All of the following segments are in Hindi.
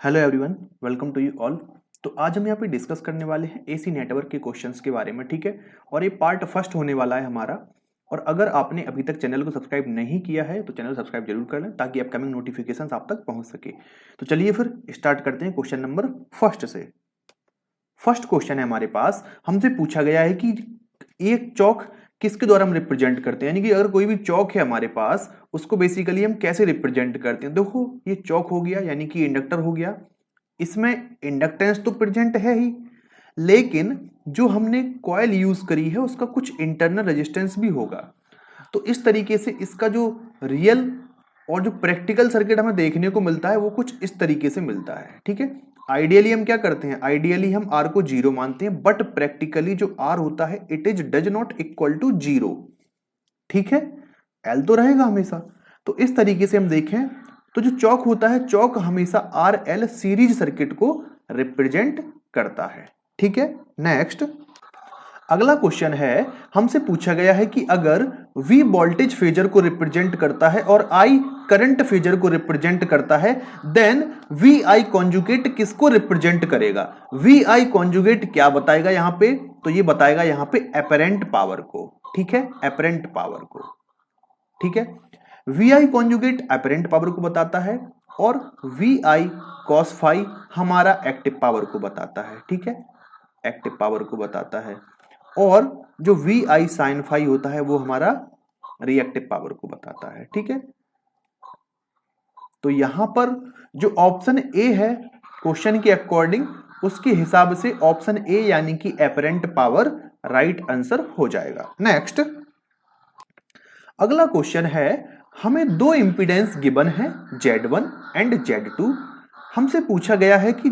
Hello everyone, welcome to you all. तो आज हम यहाँ पे डिस्कस करने वाले हैं एसी नेटवर्क के क्वेश्चंस के बारे में, ठीक है। और ये पार्ट फर्स्ट होने वाला है हमारा। और अगर आपने अभी तक चैनल को सब्सक्राइब नहीं किया है तो चैनल सब्सक्राइब जरूर कर लें ताकि अपकमिंग नोटिफिकेशंस आप तक पहुंच सके। तो चलिए फिर स्टार्ट करते हैं क्वेश्चन नंबर फर्स्ट से। फर्स्ट क्वेश्चन है हमारे पास, हमसे पूछा गया है कि एक चौक किसके द्वारा हम रिप्रेजेंट करते हैं, यानी कि अगर कोई भी चौक है हमारे पास उसको बेसिकली हम कैसे रिप्रेजेंट करते हैं। देखो ये चौक हो गया यानी कि इंडक्टर हो गया, इसमें इंडक्टेंस तो प्रेजेंट है ही, लेकिन जो हमने कॉइल यूज करी है उसका कुछ इंटरनल रेजिस्टेंस भी होगा। तो इस तरीके से इसका जो रियल और जो प्रैक्टिकल सर्किट हमें देखने को मिलता है वो कुछ इस तरीके से मिलता है, ठीक है। आइडियली हम क्या करते हैं, आइडियली हम आर को जीरो मानते हैं, बट प्रैक्टिकली जो आर होता है it is does not equal to zero, ठीक है। एल तो रहेगा हमेशा। तो इस तरीके से हम देखें तो जो चौक होता है, चौक हमेशा आर एल सीरीज सर्किट को रिप्रेजेंट करता है, ठीक है। नेक्स्ट अगला क्वेश्चन है, हमसे पूछा गया है कि अगर V वोल्टेज फेजर को रिप्रेजेंट करता है और I करंट फेजर को रिप्रेजेंट करता है, देन VI कॉन्जुगेट किसको रिप्रेजेंट करेगा। VI कॉन्जुगेट क्या बताएगा यहां पे, तो ये बताएगा यहां पे एपरेंट पावर को, ठीक है, एपरेंट पावर को, ठीक है। VI कॉन्जुगेट एपरेंट पावर को बताता है और VI cos फाई हमारा एक्टिव पावर को बताता है, ठीक है, एक्टिव पावर को बताता है। और जो VI साइन फाई होता है वो हमारा रिएक्टिव पावर को बताता है, ठीक है। तो यहां पर जो ऑप्शन ए है क्वेश्चन के अकॉर्डिंग, उसके हिसाब से ऑप्शन ए यानी कि एपरेंट पावर राइट आंसर हो जाएगा। नेक्स्ट अगला क्वेश्चन है, हमें दो इंपीडेंस गिवन है Z1 एंड Z2। हमसे पूछा गया है कि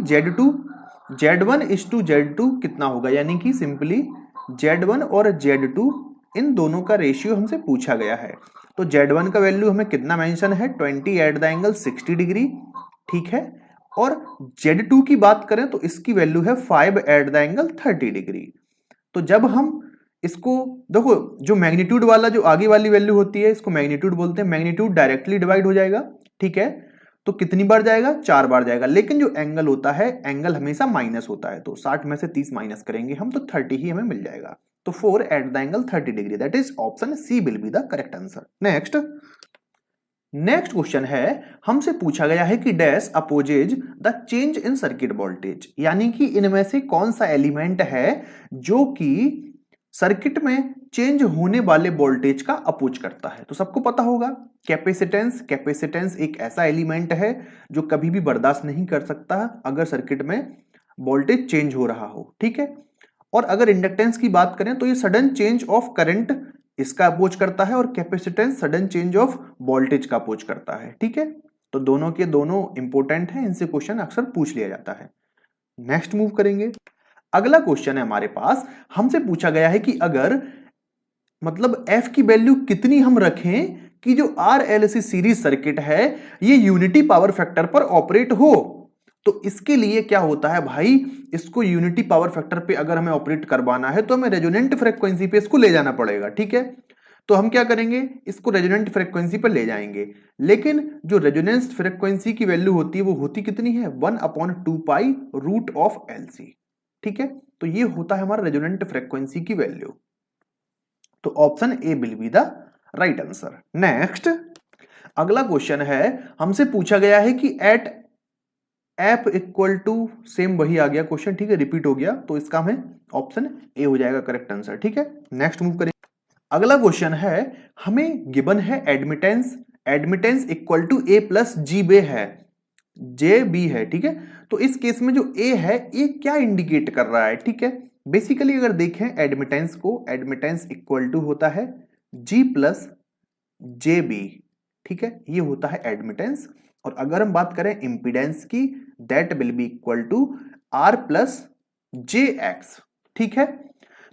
Z1 इज टू Z2 कितना होगा, यानी कि सिंपली Z1 और Z2 इन दोनों का रेशियो हमसे पूछा गया है। तो Z1 का वैल्यू हमें कितना मेंशन है, 20 एट द एंगल 60 डिग्री, ठीक है। और Z2 की बात करें तो इसकी वैल्यू है 5 एट द एंगल 30 डिग्री। तो जब हम इसको देखो, जो मैग्नीट्यूड वाला जो आगे वाली वैल्यू होती है इसको मैग्नीट्यूड बोलते हैं, मैग्नीट्यूड डायरेक्टली डिवाइड हो जाएगा, ठीक है। तो कितनी बार जाएगा, 4 बार जाएगा, लेकिन जो एंगल होता है एंगल हमेशा माइनस होता है, तो 60 में से 30 माइनस करेंगे हम तो 30 ही हमें मिल जाएगा। तो 4 at the angle 30 degree, that is option C will be the correct answer. Next question है, हमसे पूछा गया है कि dash opposes the change in circuit voltage, यानी कि इनमें से कौन सा एलिमेंट है जो कि सर्किट में चेंज होने वाले वोल्टेज का अपोज करता है। तो सबको पता होगा कैपेसिटेंस, कैपेसिटेंस एक ऐसा एलिमेंट है जो कभी भी बर्दाश्त नहीं कर सकता अगर सर्किट में वोल्टेज चेंज हो रहा हो, ठीक है। और अगर इंडक्टेंस की बात करें तो ये सडन चेंज ऑफ करंट इसका अपोज करता है, और capacitance sudden change of voltage का अपोज करता है, ठीक है। तो दोनों के दोनों इंपॉर्टेंट है, इनसे क्वेश्चन अक्सर पूछ लिया जाता है। नेक्स्ट मूव करेंगे। अगला क्वेश्चन है हमारे पास, हमसे पूछा गया है कि अगर मतलब एफ की वैल्यू कितनी हम रखें कि जो RLC सीरीज सर्किट है ये यूनिटी पावर फैक्टर पर ऑपरेट हो। तो इसके लिए क्या होता है भाई, इसको यूनिटी पावर फैक्टर पे अगर हमें ऑपरेट करवाना है तो हमें रेजोनेंट फ्रीक्वेंसी पे इसको ले जाना पड़ेगा, ठीक है। तो हम क्या करेंगे, इसको रेजोनेंट फ्रीक्वेंसी पर ले जाएंगे, लेकिन जो रेजोनेंस फ्रीक्वेंसी की वैल्यू होती है वो होती कितनी है, 1/2 पाई रूट ऑफ LC, ठीक है। तो ये होता है हमारा रेजोनेंट फ्रीक्वेंसी की वैल्यू। तो option A will be the right answer. Next अगला क्वेश्चन है, हमसे पूछा गया है कि at F equal to, same वही आ गया क्वेश्चन, ठीक है, रिपीट हो गया, तो इसका हमें ऑप्शन ए हो जाएगा करेक्ट आंसर, ठीक है। नेक्स्ट मूव करें। अगला क्वेश्चन है, हमें गिवन है admittance, admittance equal to a plus g बे है, जे बी है, ठीक है। तो इस केस में जो ए है ये क्या इंडिकेट कर रहा है, ठीक है। बेसिकली अगर देखें एडमिटेंस को, एडमिटेंस इक्वल टू होता है जी प्लस जे बी, ठीक है, ये होता है एडमिटेंस। और अगर हम बात करें इंपीडेंस की, that will be equal to R plus J X, ठीक है।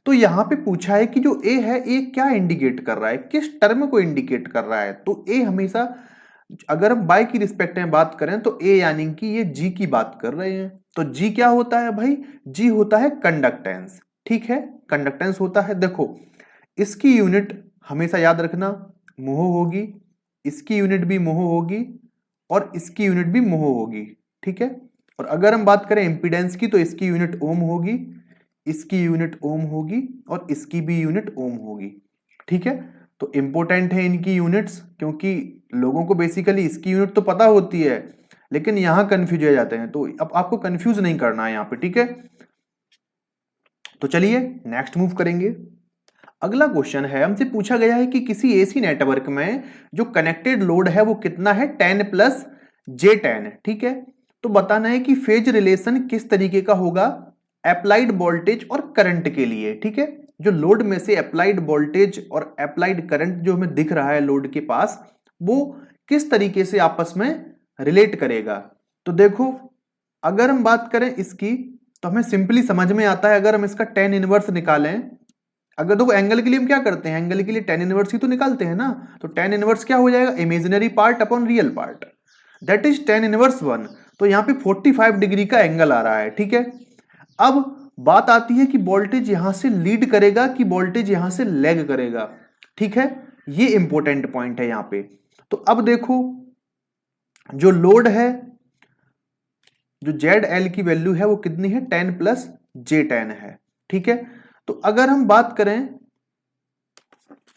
तो यहां पे पूछा है कि जो ए है ये क्या इंडिकेट कर रहा है, किस टर्म को इंडिकेट कर रहा है। तो ए हमेशा, अगर हम बाय की रिस्पेक्ट में बात करें तो ए यानी कि ये जी की बात कर रहे हैं। तो जी क्या होता है भाई, जी होता है कंडक्टेंस, ठीक है, कंडक्टेंस होता है। देखो इसकी यूनिट हमेशा याद रखना मोह होगी, इसकी यूनिट भी मोह होगी और इसकी यूनिट भी मोह होगी, ठीक है। और अगर हम बात करें इंपीडेंस की तो इसकी यूनिट ओम होगी, इसकी यूनिट ओम होगी और इसकी भी यूनिट ओम होगी। ठीक है, तो इंपॉर्टेंट है इनकी यूनिट्स, क्योंकि लोगों को बेसिकली इसकी यूनिट तो पता होती है लेकिन यहां कंफ्यूज हो जाते हैं, तो अब आपको कंफ्यूज नहीं करना है यहां पे। ठीक है, तो चलिए नेक्स्ट मूव करेंगे। अगला क्वेश्चन है, हमसे पूछा गया है कि किसी एसी नेटवर्क में जो कनेक्टेड लोड है वो कितना है, 10 प्लस J10। ठीक है, तो बताना है कि फेज रिलेशन किस तरीके का होगा अप्लाइड वोल्टेज और करंट के लिए। ठीक है, जो लोड में से अप्लाइड वोल्टेज और अप्लाइड करंट जो हमें दिख रहा है लोड के पास, वो किस तरीके से आपस में रिलेट करेगा। तो देखो, अगर हम बात करें इसकी तो हमें सिंपली समझ में आता है, अगर हम इसका tan इनवर्स निकालें, अगर देखो एंगल के लिए हम क्या करते हैं, एंगल के लिए tan इनवर्स ही तो निकालते हैं ना, तो tan इनवर्स क्या हो जाएगा, imaginary part upon real part, that is tan inverse 1। तो यहाँ पे 45 डिग्री का एंगल आ रहा है। ठीक है, अब बात आती है कि वोल्टेज यहां से लीड करेगा कि वोल्टेज यहां से लैग करेगा। ठीक है, ये इंपॉर्टेंट पॉइंट है यहां पे। तो अब देखो, जो लोड है, जो ZL की वैल्यू है वो कितनी है, 10 प्लस J10 है। ठीक है, तो अगर हम बात करें,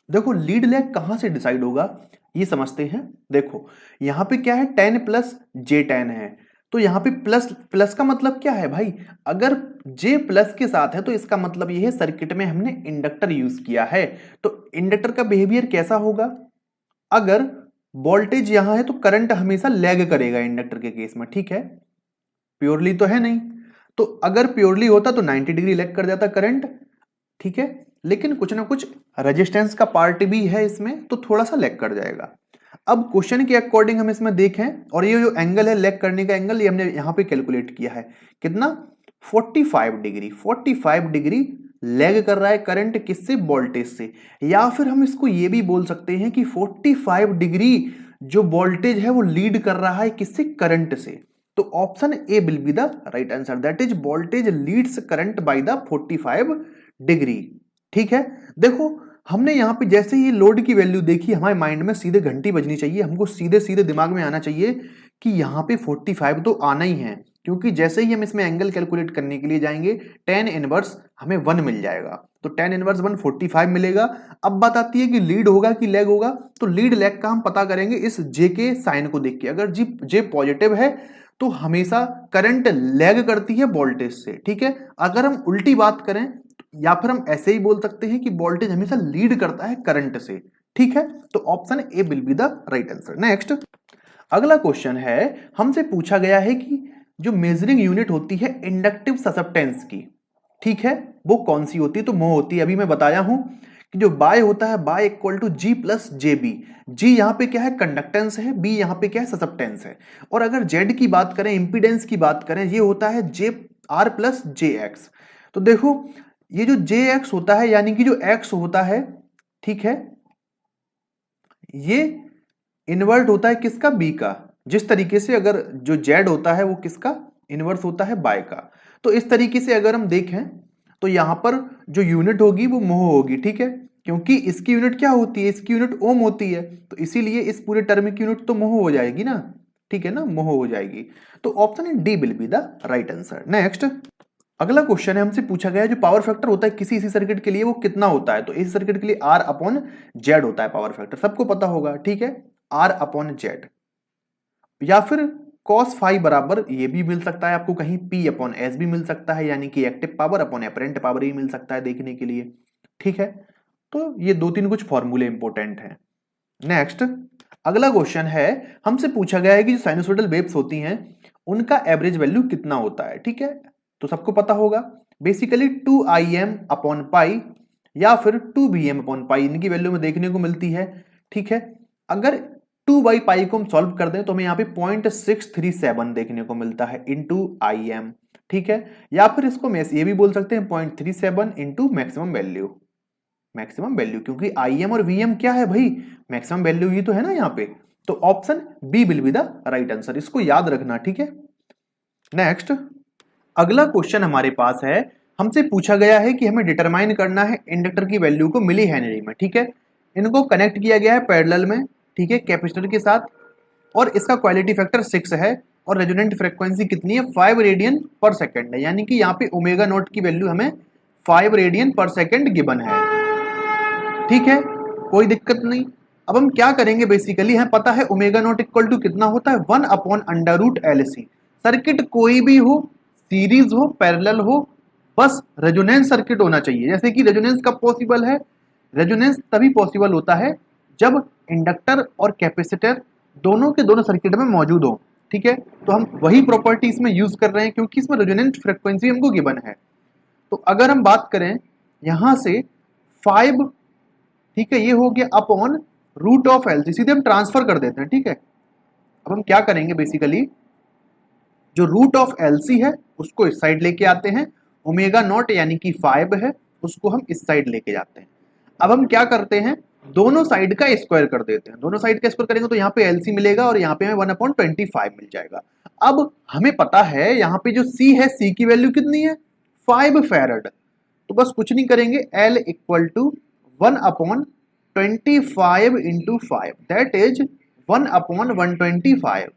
देखो लीड लैग कहां से डिसाइड होगा ये समझते हैं। देखो यहां पे क्या है, 10 प्लस J10 है, तो यहां पे प्लस प्लस का मतलब क्या है भाई, अगर J प्लस के साथ है तो इसका मतलब ये है सर्किट में हमने इंडक्टर यूज किया है। तो इंडक्टर का बिहेवियर कैसा होगा, अगर वोल्टेज यहां है तो करंट हमेशा लैग करेगा इंडक्टर के केस में। ठीक है, प्योरली तो है नहीं, तो अगर प्योरली होता तो 90 डिग्री लैग कर जाता करंट। ठीक है, लेकिन कुछ ना कुछ रेजिस्टेंस का पार्ट भी है इसमें, तो थोड़ा सा लैग कर जाएगा। अब क्वेश्चन के अकॉर्डिंग हम इसमें देखें, और ये जो एंगल है लैग करने का एंगल, ये हमने यहां पे कैलकुलेट किया है, कितना, 45 डिग्री। 45 डिग्री लैग कर रहा है करंट किससे, वोल्टेज से। या फिर हम इसको ये भी बोल सकते हैं कि 45 डिग्री जो वोल्टेज है वो लीड कर रहा है किससे, करंट से। तो option A will be the right answer, that is voltage leads current by the 45 degree. ठीक है, देखो हमने यहां पे जैसे ही लोड की वैल्यू देखी, हमारे माइंड में सीधे घंटी बजनी चाहिए, हमको सीधे सीधे दिमाग में आना चाहिए कि यहां पे 45 तो आना ही है, क्योंकि जैसे ही हम इसमें एंगल कैलकुलेट करने के लिए जाएंगे, tan इनवर्स हमें 1 मिल जाएगा, तो tan इनवर्स 1 45 मिलेगा। अब बात आती है कि लीड होगा कि लैग होगा, तो लीड लैग का हम पता करेंगे इस J के साइन को देख के। अगर J पॉजिटिव है तो हमेशा करंट लैग करती है वोल्टेज से। ठीक है, अगर हम उल्टी बात करें, या फिर हम ऐसे ही बोल सकते हैं कि वोल्टेज हमेशा लीड करता है करंट से। ठीक है, तो option A will be the right answer. Next अगला क्वेश्चन है, हमसे पूछा गया है कि जो मेजरिंग यूनिट होती है इंडक्टिव ससेप्टेंस की, ठीक है, वो कौन सी होती है, तो मो होती है। अभी मैं बताया हूं कि जो बाय होता है, Y equal to G plus JB। G यहां पे क्या है, कंडक्टेंस है, B यहां पे क्या है, ससेप्टेंस है। और अगर Z की बात करें, इंपीडेंस की बात करें, ये होता है JR प्लस JX। तो देखो ये जो JX होता है, यानी कि जो X होता है, ठीक है, ये इन्वर्ट होता है किसका, B का। जिस तरीके से अगर जो Z होता है वो किसका इन्वर्स होता है, बाय का। तो इस तरीके से अगर हम देखें तो यहां पर जो यूनिट होगी वो मोह होगी। ठीक है, क्योंकि इसकी यूनिट क्या होती है, इसकी यूनिट ओम होती है, तो इसीलिए इस पूरे टर्म की यूनिट तो मोह हो जाएगी ना। ठीक है ना, मोह हो जाएगी। तो option D will be the right answer. Next अगला क्वेश्चन है, हमसे पूछा गया है जो पावर फैक्टर होता है किसी इसी सर्किट के लिए वो कितना होता है, तो इस सर्किट के लिए R अपॉन जेड होता है पावर फैक्टर, सबको पता होगा। ठीक है, R अपॉन जेड, या फिर cos फाई बराबर, ये भी मिल सकता है आपको कहीं, P अपॉन एस भी मिल सकता है, यानी कि active power upon apparent power ही मिल सकता है देखने के लिए। ठीक है, तो ये दो तीन कुछ फॉर्मूले इंपॉर्टेंट हैं। नेक्स्ट अगला क्वेश्चन है, हमसे पूछा गया है कि जो साइनोसॉइडल वेव्स होती हैं उनका एवरेज वैल्यू कितना होता है। ठीक है, तो सबको पता होगा बेसिकली 2im अपॉन पाई या फिर 2bm अपॉन पाई, इनकी वैल्यू में देखने को मिलती है। ठीक है, अगर 2 बाई पाई को हम सॉल्व कर दें तो हमें यहाँ पे 0.637 देखने को मिलता है इनटू im। ठीक है, या फिर इसको हम ये भी बोल सकते हैं 0.37 into maximum value. Maximum value, क्योंकि im और vm क्या है भाई, मैक्सिमम वैल्यू ही तो है ना यहाँ पे। तो option B will be the right answer, इसको याद रखना। ठीक है, नेक्स्ट अगला क्वेश्चन हमारे पास है, हमसे पूछा गया है कि हमें डिटरमाइन करना है इंडक्टर की वैल्यू को मिली हेनरी में। ठीक है, इनको कनेक्ट किया गया है पैरेलल में, ठीक है, कैपेसिटर के साथ, और इसका क्वालिटी फैक्टर 6 है, और रेजोनेंट फ्रीक्वेंसी कितनी है 5 रेडियन पर सेकेंड है, यानी कि यहाँ पे ओमेगा नॉट की वैल्यू हमें 5 रेडियन पर सेकेंड गिवन है। ठीक है, कोई दिक्कत नहीं। अब हम क्या करेंगे, बेसिकली हमें पता है ओमेगा नॉट इक्वल टू कितना होता है 1 upon under root LC। Circuit कोई भी हो, सीरीज हो, पैरेलल हो, बस रेजोनेंस सर्किट होना चाहिए। जैसे कि रेजोनेंस कब पॉसिबल है, रेजोनेंस तभी पॉसिबल होता है जब इंडक्टर और कैपेसिटर दोनों के दोनों सर्किट में मौजूद हो। ठीक है, तो हम वही प्रॉपर्टी इसमें यूज कर रहे हैं क्योंकि इसमें रेजोनेंट फ्रीक्वेंसी हमको गिवन है। तो अगर हम बात करें यहां से 5, ठीक है, ये हो गया अपॉन रूट ऑफ LC, सीधे हम ट्रांसफर कर देते हैं। ठीक है, अब हम क्या करेंगे, बेसिकली जो रूट ऑफ LC है उसको इस साइड लेके आते हैं, ओमेगा नॉट यानी कि 5 है उसको हम इस साइड लेके जाते हैं। अब हम क्या करते हैं, दोनों साइड का स्क्वायर कर देते हैं। दोनों साइड का स्क्वायर करेंगे तो यहाँ पे LC मिलेगा और यहाँ पे हमें 1/25 मिल जाएगा। अब हमें पता है यहाँ पे जो C है, C की वैल्यू कितनी है 5 फैरड। तो बस कुछ नहीं करेंगे, L equal to 1/25 into 5 that is 1/125।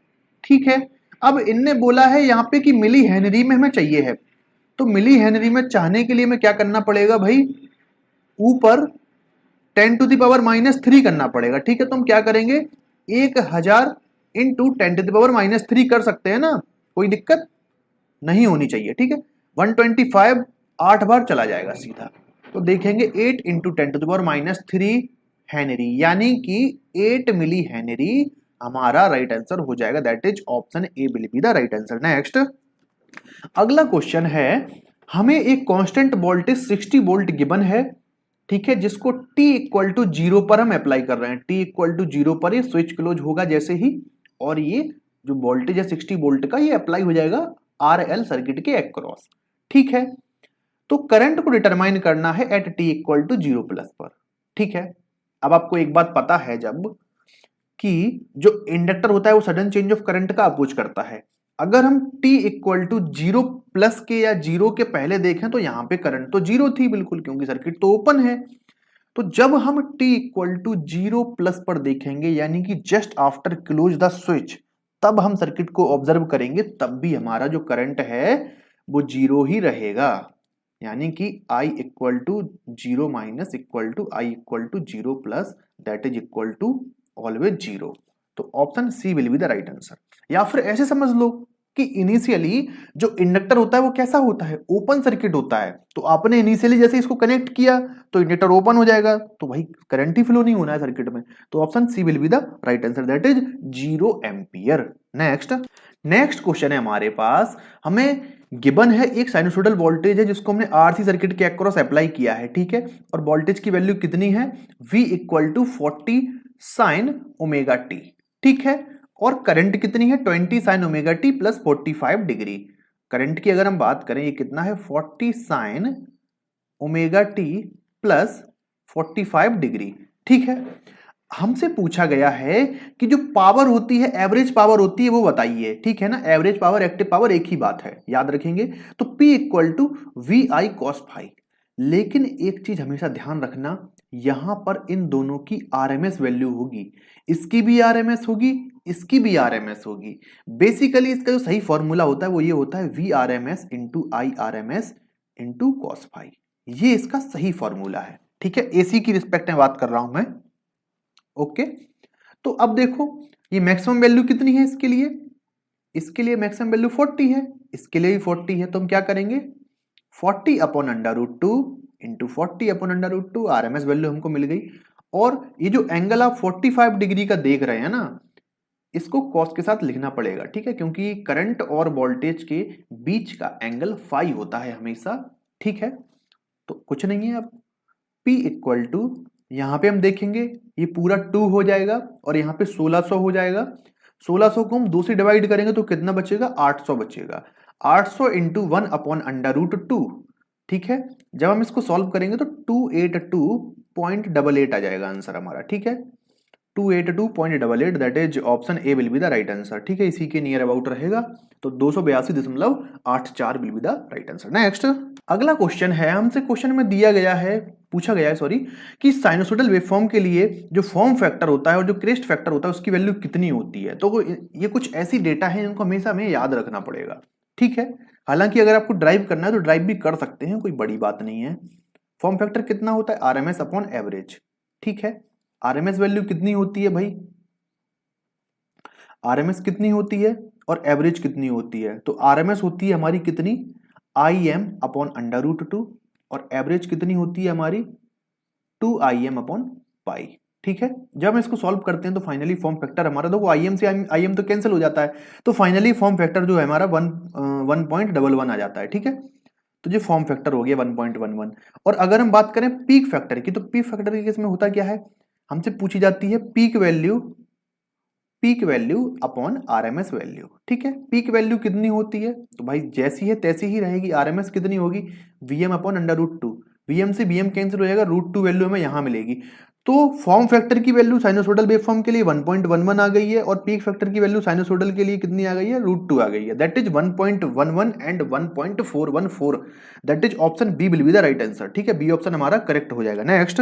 ठीक है, अब इनने बोला है यहाँ पे कि मिली हेनरी में हमें चाहिए है, तो मिली हेनरी में चाहने के लिए हमें क्या करना पड़ेगा भाई, ऊपर 10⁻³ करना पड़ेगा। ठीक है, तो हम क्या करेंगे 1000 इंटू 10⁻³ कर सकते हैं ना, कोई दिक्कत नहीं होनी चाहिए। ठीक है, 125 8 बार चला जाएगा सीधा, तो देखेंगे 8 इंटू 10⁻³ हेनरी, यानी कि 8 मिली हेनरी हमारा राइट आंसर हो जाएगा। That is option A will be the right answer. Next, अगला क्वेश्चन है, हमें एक कांस्टेंट वोल्टेज 60 वोल्ट गिवन है। ठीक है, जिसको t इक्वल टू 0 पर हम अप्लाई कर रहे हैं। t इक्वल टू 0 पर ये स्विच क्लोज होगा जैसे ही, और ये जो वोल्टेज है 60 वोल्ट का, ये अप्लाई हो जाएगा RL सर्किट के अक्रॉस। ठीक है, तो करंट को डिटरमाइन करना है at t equal to 0 plus पर। ठीक है, अब आपको एक बात पता है, जब कि जो इंडक्टर होता है वो सडन चेंज ऑफ करंट का अपोज करता है। अगर हम t इक्वल टू 0 प्लस के या 0 के पहले देखें तो यहां पे करंट तो 0 थी बिल्कुल, क्योंकि सर्किट तो ओपन है। तो जब हम t इक्वल टू 0 प्लस पर देखेंगे, यानी कि just after close the switch, तब हम सर्किट को ऑब्जर्व करेंगे, तब भी हमारा जो करंट है वो 0 ही रहेगा। यानी कि I equal to 0 minus equal to I equal to 0 plus that is equal to always 0। तो option C will be the right answer. या फिर ऐसे समझ लो कि इनिशियली जो इंडक्टर होता है वो कैसा होता है, ओपन सर्किट होता है। तो आपने इनिशियली जैसे इसको कनेक्ट किया तो इंडक्टर ओपन हो जाएगा, तो भाई करंट ही फ्लो नहीं होना है सर्किट में। तो option C will be the right answer, that is 0 ampere. Next question है हमारे पास, हमें गिवन है एक साइनसोइडल वोल्टेज है जिसको हमने RC सर्किट के अक्रॉस अप्लाई किया है। ठीक है, और वोल्टेज की वैल्यू कितनी है, V equal to 40 sine omega T. ठीक है, और करंट कितनी है 20 sine omega T plus 45 degree. Current की अगर हम बात करें, ये कितना है 40 sine omega T plus 45 degree. ठीक है, हमसे पूछा गया है कि जो पावर होती है, एवरेज पावर होती है, वो बताइए। ठीक है ना, एवरेज पावर एक्टिव पावर एक ही बात है, याद रखेंगे। तो P equal to VI cos phi. लेकिन एक चीज हमेशा ध्यान रखना, यहां पर इन दोनों की RMS वैल्यू होगी, इसकी भी RMS होगी, इसकी भी RMS होगी। बेसिकली इसका जो सही फॉर्मूला होता है वो ये होता है VRMS into IRMS into cos phi. ये इसका सही फॉर्मूला है। ठीक है, AC की रिस्पेक्ट में बात कर रहा हूं मैं। ओके, तो अब देखो ये मैक्सिमम वैल्यू कितनी है इसके लिए, इसके लिए मैक्सिमम वैल्यू 40 है, इसके लिए भी 40 है। तो हम क्या करेंगे 40 upon under root 2 into 40 upon under root 2, RMS value हमको मिल गई। और ये जो एंगल आप 45 डिग्री का देख रहे हैं ना, इसको कॉस के साथ लिखना पड़ेगा। ठीक है, क्योंकि करंट और वोल्टेज के बीच का एंगल फाई होता है हमेशा। ठीक है, तो कुछ नहीं है। अब P इक्वल टू, यहां पे हम देखेंगे ये पूरा 2 हो जाएगा और यहाँ पे 1600 हो जाएगा। 1600 को हम 2 से डिवाइड करेंगे तो कितना बचेगा 800 बचेगा। 800 इंटू 1 अपॉन अंडर रूट 2। ठीक है, जब हम इसको सॉल्व करेंगे तो 282.88 आ जाएगा आंसर हमारा। ठीक है, 282.88, that is option A will be the right answer. ठीक है, इसी के नियर अबाउट रहेगा, तो 282.84 will be the right answer. Next अगला क्वेश्चन है, हमसे क्वेश्चन में दिया गया है, पूछा गया है सॉरी, कि साइनोसॉइडल वेवफॉर्म के लिए जो फॉर्म फैक्टर होता है और जो क्रेस्ट फैक्टर होता है उसकी वैल्यू कितनी होती है। तो ये कुछ ऐसी डेटा है जिनको हमेशा हमें याद रखना पड़ेगा। ठीक है, हालांकि अगर आपको ड्राइव करना है तो ड्राइव भी कर सकते हैं, कोई बड़ी बात नहीं है। फॉर्म फैक्टर कितना होता है, आरएमएस अपॉन एवरेज। ठीक है, आरएमएस वैल्यू कितनी होती है भाई, आरएमएस कितनी होती है और एवरेज कितनी होती है। तो आरएमएस होती है हमारी कितनी, IM अपॉन √2, और एवरेज कितनी होती है हमारी 2IM अपॉन पाई। ठीक है, जब हम इसको सॉल्व करते हैं तो फाइनली फॉर्म फैक्टर हमारा, देखो IM से IM तो कैंसिल हो जाता है, तो फाइनली फॉर्म फैक्टर जो है हमारा 1.11 आ जाता है। ठीक है, तो ये फॉर्म फैक्टर हो गया 1.11। और अगर हम बात करें पीक फैक्टर की, तो पीक फैक्टर के केस में होता क्या है, हमसे पूछी जाती है peak value upon RMS value. ठीक है, पीक वैल्यू कितनी होती है, तो भाई जैसी है तैसी ही रहेगी। आरएमएस कितनी होगी, VM अपॉन √2, VM से VM कैंसिल हो जाएगा, √2 वैल्यू हमें यहां मिलेगी। तो फॉर्म फैक्टर की वैल्यू साइनोसॉइडल वेवफॉर्म के लिए 1.11 आ गई है, और पीक फैक्टर की वैल्यू साइनोसॉइडल के लिए कितनी आ गई है, √2 आ गई है, that is 1.11 and 1.414, that is option B will be the right answer. ठीक है, बी ऑप्शन हमारा करेक्ट हो जाएगा। नेक्स्ट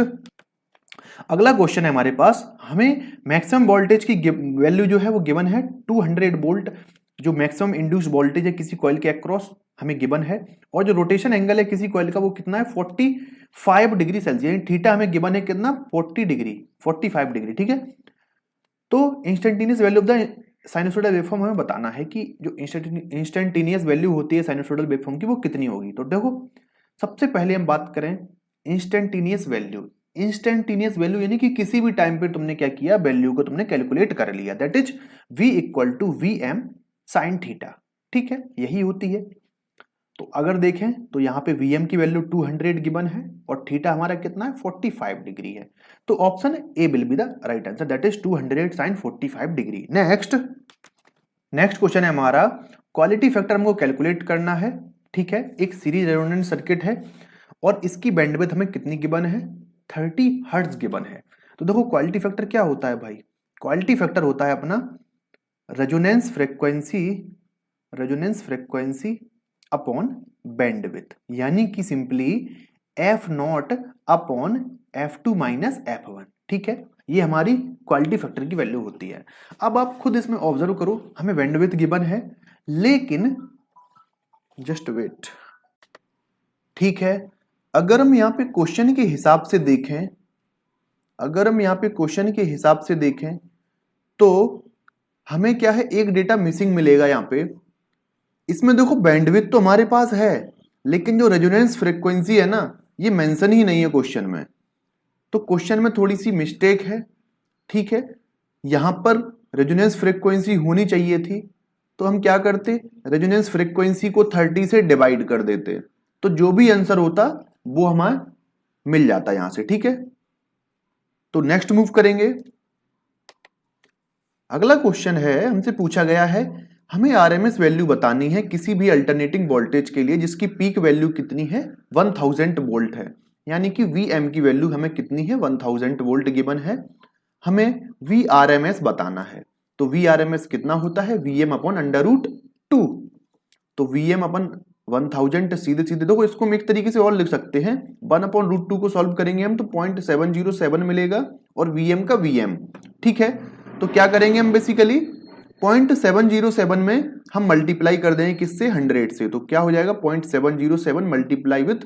अगला क्वेश्चन है हमारे पास, हमें मैक्सिमम वोल्टेज की वैल्यू जो है वो गिवन है 200 वोल्ट, जो मैक्सिमम इंड्यूस्ड वोल्टेज है किसी कॉइल के अक्रॉस हमें गिवन है, और जो रोटेशन एंगल है किसी कॉइल का वो कितना है 45 डिग्री सेल्सियस, थीटा हमें गिवन है कितना 45 डिग्री। ठीक है, तो instantaneous value of the sinusoidal waveform हमें बताना है कि जो इंस्टेंटेनियस वैल्यू होती है साइनोसॉइडल वेवफॉर्म की वो कितनी होगी। तो देखो सबसे पहले हम बात करें इंस्टेंटेनियस वैल्यू यानी कि किसी भी टाइम पे तुमने क्या किया, वैल्यू को तुमने कैलकुलेट कर लिया, that is V = VM sin theta. ठीक है, यही होती है। तो अगर देखें तो यहां पे VM की वैल्यू 200 गिवन है और थीटा हमारा कितना है 45 डिग्री है, तो option A will be the right answer, that is 200 sin 45 degree. Next question है हमारा, क्वालिटी फैक्टर हमको कैलकुलेट करना है। ठीक है, एक सीरीज रेजोनेंट सर्किट है और इसकी बैंडविड्थ हमें कितनी गिवन है, 30 हर्ट्ज गिवन है। तो देखो क्वालिटी फैक्टर क्या होता है भाई, क्वालिटी फैक्टर होता है अपना रेजोनेंस फ्रीक्वेंसी अपॉन बैंडविड्थ, यानी कि simply F0 upon F2 minus F1। ठीक है, ये हमारी क्वालिटी फैक्टर की वैल्यू होती है। अब आप खुद इसमें ऑब्जर्व करो, हमें बैंडविड्थ गिवन है, लेकिन जस्ट वेट। ठीक है, अगर हम यहाँ पे क्वेश्चन के हिसाब से देखें, तो हमें क्या है, एक डेटा मिसिंग मिलेगा यहाँ पे। इसमें देखो बैंडविड्थ तो हमारे पास है, लेकिन जो रेजोनेंस फ्रीक्वेंसी है ना, ये मेंशन ही नहीं है क्वेश्चन में, तो क्वेश्चन में थोड़ी सी मिस्टेक है। ठीक है, यहां पर रेजोनेंस फ्रीक्वेंसी होनी चाहिए थी, तो हम क्या करते, रेजोनेंस फ्रीक्वेंसी को 30 से डिवाइड कर देते, तो जो भी आंसर होता वो हमें मिल जाता यहां से। ठीक है, तो नेक्स्ट मूव करेंगे। अगला क्वेश्चन है, हमसे पूछा गया है, हमें आरएमएस वैल्यू बतानी है किसी भी अल्टरनेटिंग वोल्टेज के लिए जिसकी पीक वैल्यू कितनी है 1000 वोल्ट है, यानी कि VM की वैल्यू हमें कितनी है 1000 वोल्ट गिवन है, हमें VRMS बताना है। तो VRMS कितना होता है, VM अपॉन √2, तो VM अपन 1000 सीधे देखो इसको हम एक तरीके से और लिख सकते हैं, 1/√2 को सॉल्व करेंगे हम तो 0.707 मिलेगा, और VM का VM। ठीक है, तो क्या करेंगे हम बेसिकली 0.707 में हम मल्टीप्लाई कर देंगे किससे, 100 से, तो क्या हो जाएगा 0.707 मल्टीप्लाई विथ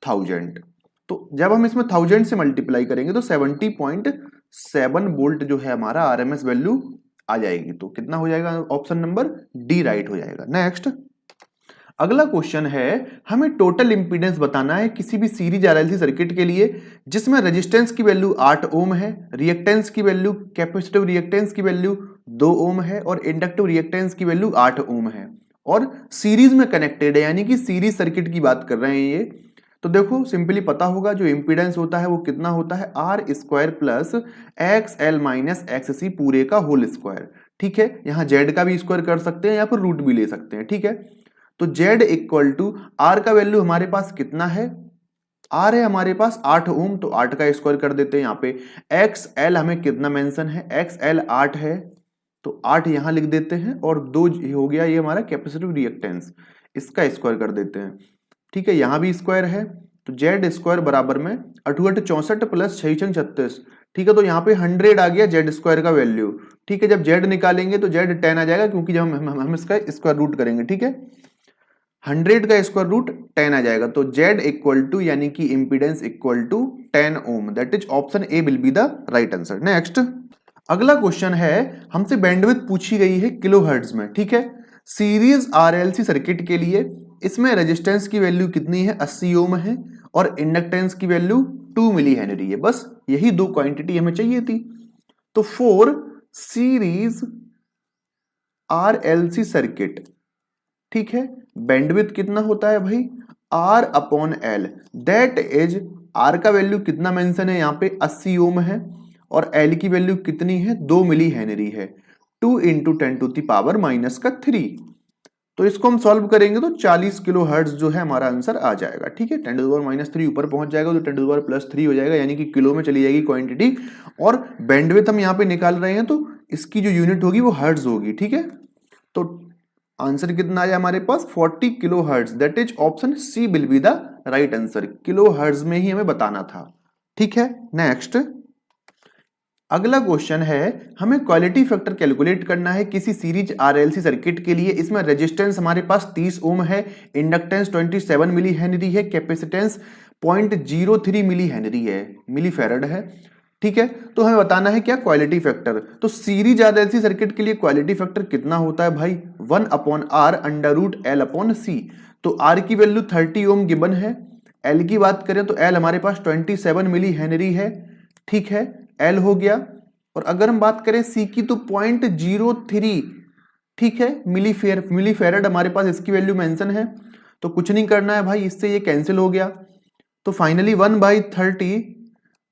1000। तो जब हम इसमें 1000 से मल्टीप्लाई करेंगे तो 70.7 वोल्ट जो है हमारा आरएमएस वैल्यू आ जाएगी। तो कितना हो जाएगा, ऑप्शन नंबर डी राइट हो जाएगा। नेक्स्ट अगला क्वेश्चन है, हमें टोटल इंपीडेंस बताना है किसी भी सीरीज आरएलसी सर्किट के लिए जिसमें रेजिस्टेंस की वैल्यू 8 ओम है, रिएक्टेंस की वैल्यू, कैपेसिटिव रिएक्टेंस की वैल्यू 2 ओम है और इंडक्टिव रिएक्टेंस की वैल्यू 8 ओम है और सीरीज में कनेक्टेड है, यानी कि सीरीज सर्किट की बात कर रहे हैं ये। तो देखो सिंपली पता होगा जो इंपीडेंस होता है वो कितना होता है, R² plus XL minus XC पूरे का होल स्क्वायर। ठीक है, यहां Z का भी स्क्वायर कर सकते हैं या फिर रूट भी ले सकते हैं। ठीक है, तो Z इक्वल टू R का वैल्यू हमारे पास कितना है, आर है हमारे पास 8 ओम, तो 8 का स्क्वायर कर देते हैं यहाँ पे। एक्स एल हमें कितना मेंशन है, एक्स एल 8 है, तो 8 यहां लिख देते हैं, और 2 हो गया ये हमारा कैपेसिटिव रिएक्टेंस, इसका स्क्वायर कर देते हैं। ठीक है, यहां भी स्क्वायर है, तो जेड स्क्वायर बराबर में 8 64 प्लस 6 36। ठीक है, तो यहाँ पे 100 आ गया जेड स्क्वायर का वैल्यू। ठीक है, जब जेड निकालेंगे तो जेड 10 आ जाएगा, क्योंकि जब हम इसका स्क्वायर रूट करेंगे, ठीक है, 100 का स्क्वायर रूट 10 आ जाएगा, तो जेड इक्वल टू यानी कि impedance equal to 10 ohm, that is option A will be the right answer. Next अगला क्वेश्चन है, हमसे बैंडविड्थ पूछी गई है किलोहर्ट्ज में। ठीक है, सीरीज आरएलसी सर्किट के लिए इसमें रेजिस्टेंस की वैल्यू कितनी है, 80 ओम है, और इंडक्टेंस की वैल्यू 2 मिली हेनरी है। बस यही दो क्वांटिटी हमें चाहिए थी। तो फॉर सीरीज आरएलसी सर्किट, ठीक है, बैंडविड्थ कितना होता है भाई, R upon L, that is R का वैल्यू कितना मेंशन है यहाँ पे 80 ओम है, और एल की वैल्यू कितनी है, 2 मिली हेनरी है, 2 इंटू 10⁻³ तो इसको हम सॉल्व करेंगे तो 40 किलो हर्ट्ज जो है हमारा आंसर आ जाएगा। ठीक है, 10⁻³ ऊपर पहुंच जाएगा तो 10⁻+3 हो जाएगा, यानी कि किलो में चली जाएगी क्वांटिटी, और बैंडविड्थ हम यहाँ पे निकाल रहे हैं तो इसकी जो यूनिट होगी वो हर्ट्ज होगी। ठीक है, तो आंसर कितना आया हमारे पास 40 kilo hertz, that is option C will be the right answer. Kilo hertz में ही हमें बताना था। ठीक है, नेक्स्ट अगला क्वेश्चन है, हमें क्वालिटी फैक्टर कैलकुलेट करना है किसी सीरीज आरएलसी सर्किट के लिए। इसमें रेजिस्टेंस हमारे पास 30 ओम है, इंडक्टेंस 27 मिली हेनरी है, कैपेसिटेंस 0.03 मिली हेनरी है, मिली फेरड है। ठीक है, तो हमें बताना है क्या, क्वालिटी फैक्टर। तो सीरीज आरएलसी सर्किट के लिए क्वालिटी फैक्टर कितना होता है भाई, 1/r√L/C। तो R की वैल्यू 30 ओम गिवन है, L की बात करें तो L हमारे पास 27 मिली हेनरी है। ठीक है, L हो गया, और अगर हम बात करें C की तो 0.03, ठीक है, मिली फेरड हमारे पास इसकी वैल्यू मेंशन है। तो कुछ नहीं करना है भाई, इससे ये कैंसिल हो गया, तो फाइनली 1/30,